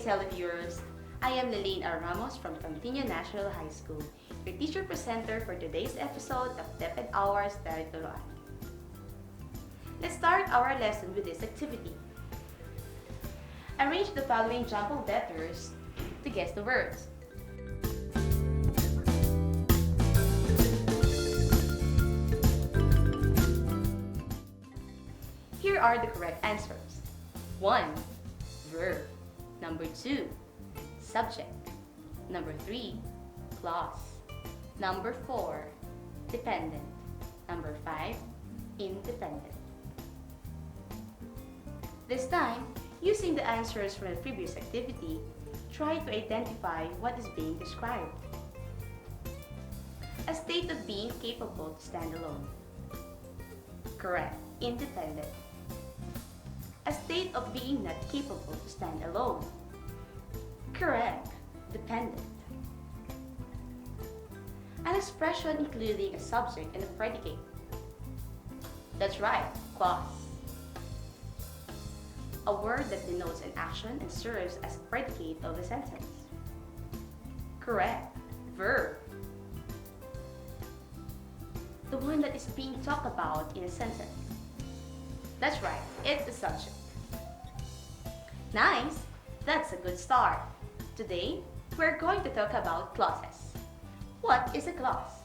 televiewers! I am Lilene R. Ramos from Campiña National High School, your teacher presenter for today's episode of DepEd Hours Dari Turuan. Let's start our lesson with this activity. Arrange the following jumbled letters to guess the words. Here are the correct answers. 1. Verb. Number 2. Subject. Number 3. Clause. Number 4. Dependent. Number 5. Independent. This time, using the answers from the previous activity, try to identify what is being described. A state of being capable to stand alone. Correct. Independent. A state of being not capable to stand alone. Correct. Dependent. An expression including a subject and a predicate. That's right. Clause. A word that denotes an action and serves as a predicate of a sentence. Correct. Verb. The one that is being talked about in a sentence. That's right, it's the subject. Nice! That's a good start. Today, we're going to talk about clauses. What is a clause?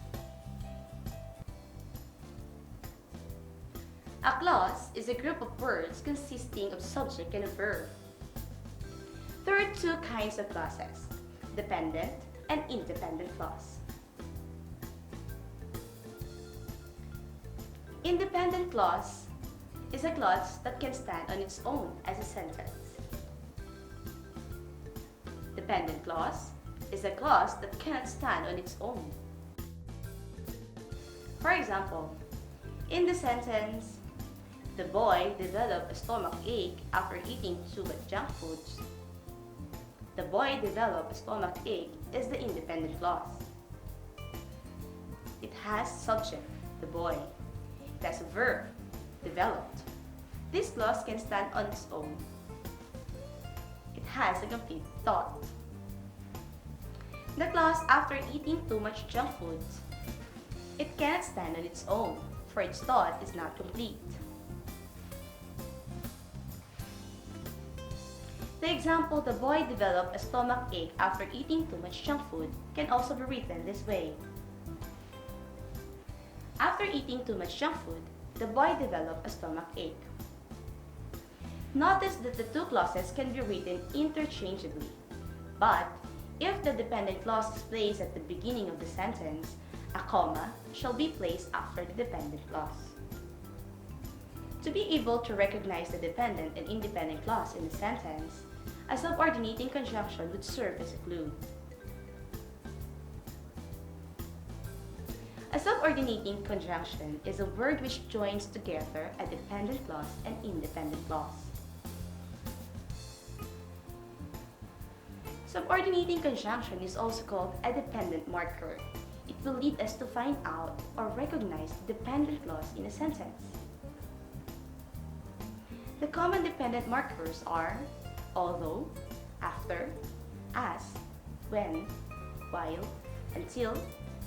A clause is a group of words consisting of subject and a verb. There are two kinds of clauses, dependent and independent clause. Independent clause is a clause that can stand on its own as a sentence. Dependent clause is a clause that cannot stand on its own. For example, in the sentence, the boy developed a stomach ache after eating too much junk foods. The boy developed a stomach ache is the independent clause. It has subject, the boy. It has a verb, developed. This clause can stand on its own. It has a complete thought. The clause after eating too much junk foods. It cannot stand on its own, for its thought is not complete. The example, the boy developed a stomach ache after eating too much junk food, can also be written this way. After eating too much junk food, the boy developed a stomach ache. Notice that the two clauses can be written interchangeably, but if the dependent clause is placed at the beginning of the sentence, a comma shall be placed after the dependent clause. To be able to recognize the dependent and independent clause in the sentence, a subordinating conjunction would serve as a clue. A subordinating conjunction is a word which joins together a dependent clause and independent clause. Subordinating conjunction is also called a dependent marker. It will lead us to find out or recognize the dependent clause in a sentence. The common dependent markers are although, after, as, when, while, until,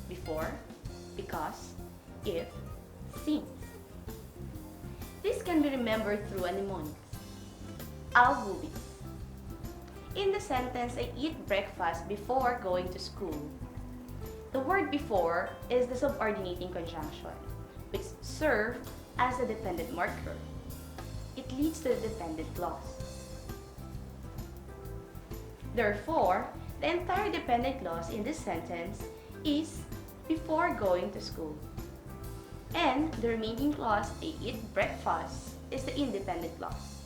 before, because, if, since. This can be remembered through a mnemonic. Albuvis. In the sentence, I eat breakfast before going to school. The word before is the subordinating conjunction, which serves as a dependent marker. It leads to the dependent clause. Therefore, the entire dependent clause in this sentence is before going to school. And the remaining clause, I eat breakfast, is the independent clause.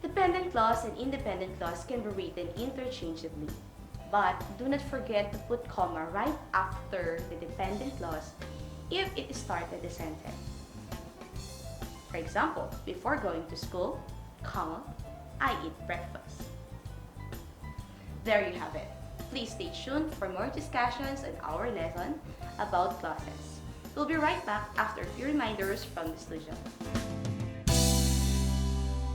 Dependent clause and independent clause can be written interchangeably, but do not forget to put comma right after the dependent clause if it started the sentence. For example, before going to school, comma, I eat breakfast. There you have it. Please stay tuned for more discussions on our lesson about clauses. We'll be right back after a few reminders from the studio.